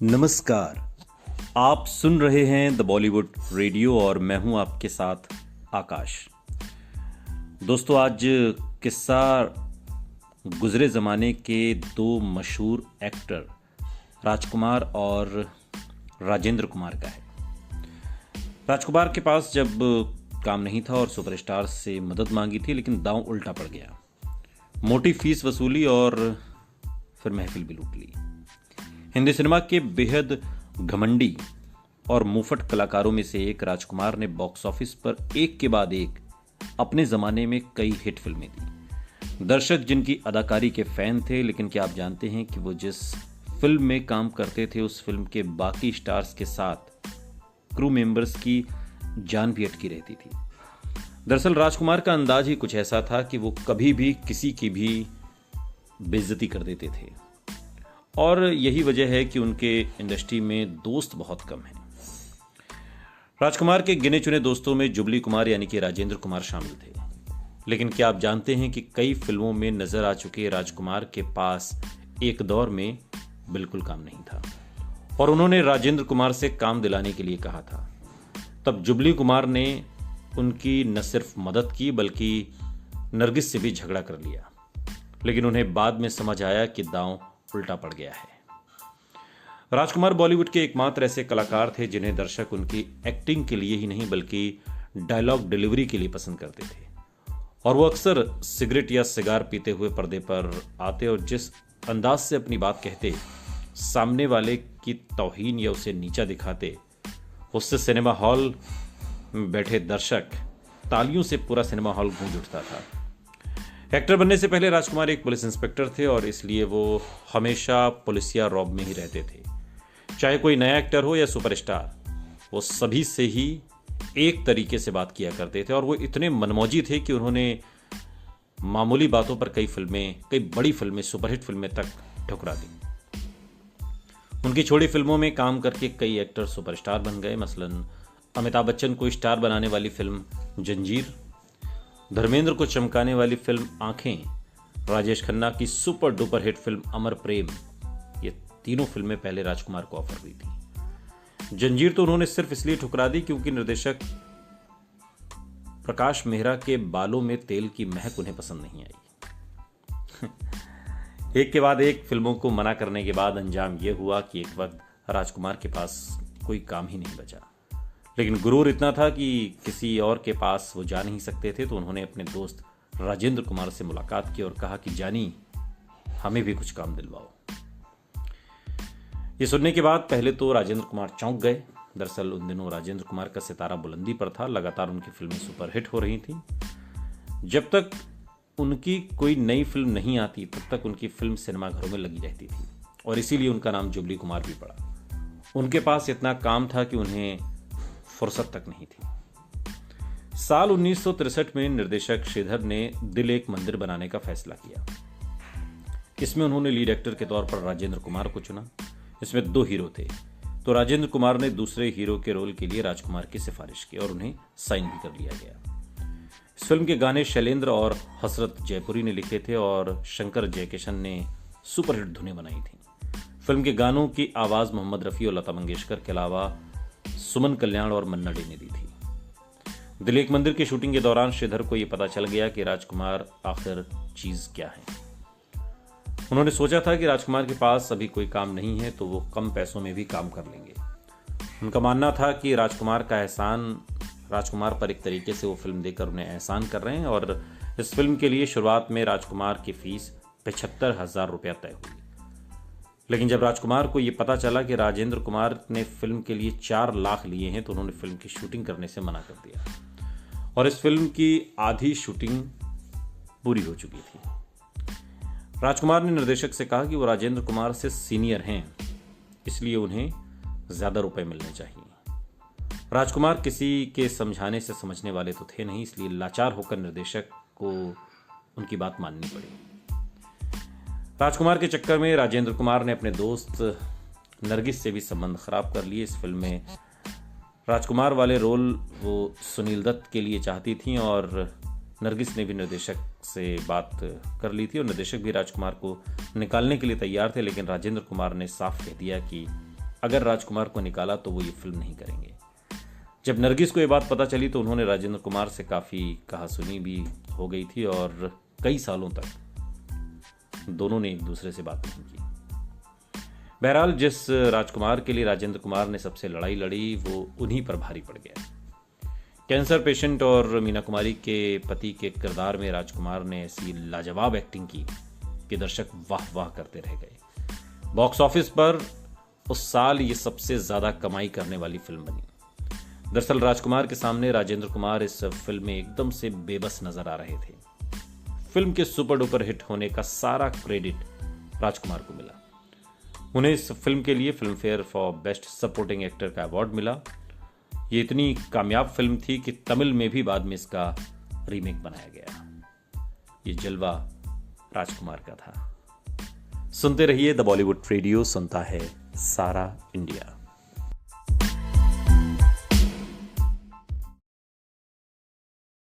नमस्कार। आप सुन रहे हैं द बॉलीवुड रेडियो और मैं हूं आपके साथ आकाश। दोस्तों, आज किस्सा गुजरे ज़माने के दो मशहूर एक्टर राजकुमार और राजेंद्र कुमार का है। राजकुमार के पास जब काम नहीं था और सुपरस्टार से मदद मांगी थी, लेकिन दांव उल्टा पड़ गया। मोटी फीस वसूली और फिर महफिल भी लूट ली। हिंदी सिनेमा के बेहद घमंडी और मुफ्त कलाकारों में से एक राजकुमार ने बॉक्स ऑफिस पर एक के बाद एक अपने जमाने में कई हिट फिल्में दी। दर्शक जिनकी अदाकारी के फैन थे, लेकिन क्या आप जानते हैं कि वो जिस फिल्म में काम करते थे उस फिल्म के बाकी स्टार्स के साथ क्रू मेंबर्स की जान भी अटकी रहती थी। दरअसल राजकुमार का अंदाज ही कुछ ऐसा था कि वो कभी भी किसी की भी बेइज्जती कर देते थे और यही वजह है कि उनके इंडस्ट्री में दोस्त बहुत कम हैं। राजकुमार के गिने चुने दोस्तों में जुबली कुमार यानी कि राजेंद्र कुमार शामिल थे, लेकिन क्या आप जानते हैं कि कई फिल्मों में नजर आ चुके राजकुमार के पास एक दौर में बिल्कुल काम नहीं था और उन्होंने राजेंद्र कुमार से काम दिलाने के लिए कहा था। तब जुबली कुमार ने उनकी न सिर्फ मदद की बल्कि नरगिस से भी झगड़ा कर लिया, लेकिन उन्हें बाद में समझ आया कि दांव उल्टा पड़ गया है। राजकुमार बॉलीवुड के एकमात्र ऐसे कलाकार थे जिन्हें दर्शक उनकी एक्टिंग के लिए ही नहीं बल्कि डायलॉग डिलीवरी के लिए पसंद करते थे और वो अक्सर सिगरेट या सिगार पीते हुए पर्दे पर आते और जिस अंदाज से अपनी बात कहते, सामने वाले की तौहीन या उसे नीचा दिखाते, उससे सिनेमा हॉल में बैठे दर्शक तालियों से पूरा सिनेमा हॉल गूंज उठता था। एक्टर बनने से पहले राजकुमार एक पुलिस इंस्पेक्टर थे और इसलिए वो हमेशा पुलिसिया रॉब में ही रहते थे। चाहे कोई नया एक्टर हो या सुपरस्टार, वो सभी से ही एक तरीके से बात किया करते थे और वो इतने मनमौजी थे कि उन्होंने मामूली बातों पर कई बड़ी फिल्में, सुपरहिट फिल्में तक ठुकरा दी। उनकी छोटी फिल्मों में काम करके कई एक्टर सुपरस्टार बन गए। मसलन अमिताभ बच्चन को स्टार बनाने वाली फिल्म जंजीर, धर्मेंद्र को चमकाने वाली फिल्म आंखें, राजेश खन्ना की सुपर डुपर हिट फिल्म अमर प्रेम, ये तीनों फिल्में पहले राजकुमार को ऑफर हुई थी। जंजीर तो उन्होंने सिर्फ इसलिए ठुकरा दी क्योंकि निर्देशक प्रकाश मेहरा के बालों में तेल की महक उन्हें पसंद नहीं आई। एक के बाद एक फिल्मों को मना करने के बाद अंजाम यह हुआ कि एक वक्त राजकुमार के पास कोई काम ही नहीं बचा। लेकिन गुरूर इतना था कि किसी और के पास वो जा नहीं सकते थे, तो उन्होंने अपने दोस्त राजेंद्र कुमार से मुलाकात की और कहा कि जानी, हमें भी कुछ काम दिलवाओ। ये सुनने के बाद पहले तो राजेंद्र कुमार चौंक गए। दरअसल उन दिनों राजेंद्र कुमार का सितारा बुलंदी पर था, लगातार उनकी फिल्में सुपरहिट हो रही थी। जब तक उनकी कोई नई फिल्म नहीं आती तब तक उनकी फिल्म सिनेमाघरों में लगी रहती थी और इसीलिए उनका नाम जुबली कुमार भी पड़ा। उनके पास इतना काम था कि उन्हें फुर्सत तक नहीं थी। साल 1963 में निर्देशक श्रीधर ने दिल एक मंदिर बनाने का फैसला किया। इसमें उन्होंने लीड एक्टर के तौर पर राजेंद्र कुमार को चुना। इसमें दो हीरो थे, तो राजेंद्र कुमार ने दूसरे हीरो के रोल के लिए राजकुमार की सिफारिश की और उन्हें साइन भी कर लिया गया। इस फिल्म के गाने शैलेंद्र और हसरत जयपुरी ने लिखे थे और शंकर जयकिशन ने सुपरहिट धुनें बनाई थी। फिल्म के गानों की आवाज मोहम्मद रफी और लता मंगेशकर के अलावा सुमन कल्याण और मन्ना डे ने दी थी। दिल एक मंदिर की शूटिंग के दौरान श्रीधर को यह पता चल गया कि राजकुमार आखिर चीज क्या है। उन्होंने सोचा था कि राजकुमार के पास अभी कोई काम नहीं है तो वो कम पैसों में भी काम कर लेंगे। उनका मानना था कि राजकुमार पर एक तरीके से वो फिल्म देकर उन्हें एहसान कर रहे हैं और इस फिल्म के लिए शुरुआत में राजकुमार की फीस 75,000 रुपया तय हुई। लेकिन जब राजकुमार को यह पता चला कि राजेंद्र कुमार ने फिल्म के लिए 4 लाख लिए हैं तो उन्होंने फिल्म की शूटिंग करने से मना कर दिया और इस फिल्म की आधी शूटिंग पूरी हो चुकी थी। राजकुमार ने निर्देशक से कहा कि वो राजेंद्र कुमार से सीनियर हैं, इसलिए उन्हें ज्यादा रुपए मिलने चाहिए। राजकुमार किसी के समझाने से समझने वाले तो थे नहीं, इसलिए लाचार होकर निर्देशक को उनकी बात माननी पड़ी। राजकुमार के चक्कर में राजेंद्र कुमार ने अपने दोस्त नरगिस से भी संबंध खराब कर लिए। इस फिल्म में राजकुमार वाले रोल वो सुनील दत्त के लिए चाहती थीं और नरगिस ने भी निर्देशक से बात कर ली थी और निर्देशक भी राजकुमार को निकालने के लिए तैयार थे, लेकिन राजेंद्र कुमार ने साफ कह दिया कि अगर राजकुमार को निकाला तो वो ये फिल्म नहीं करेंगे। जब नरगिस को ये बात पता चली तो उन्होंने राजेंद्र कुमार से काफ़ी कहा सुनी भी हो गई थी और कई सालों तक दोनों ने एक दूसरे से बात नहीं की। बहरहाल जिस राजकुमार के लिए राजेंद्र कुमार ने सबसे लड़ाई लड़ी वो उन्हीं पर भारी पड़ गया। कैंसर पेशेंट और मीना कुमारी के पति के किरदार में राजकुमार ने ऐसी लाजवाब एक्टिंग की कि दर्शक वाह वाह करते रह गए। बॉक्स ऑफिस पर उस साल ये सबसे ज़्यादा कमाई करने वाली फिल्म बनी। दरअसल राजकुमार के सामने राजेंद्र कुमार इस फिल्म में एकदम से बेबस नजर आ रहे थे। फिल्म के सुपर डुपर हिट होने का सारा क्रेडिट राजकुमार को मिला। उन्हें इस फिल्म के लिए film fair for best supporting actor का अवार्ड मिला। ये इतनी कामयाब फिल्म थी कि तमिल में भी बाद में इसका रीमेक बनाया गया। ये जलवा राजकुमार का था। सुनते रहिए द बॉलीवुड रेडियो, सुनता है सारा इंडिया।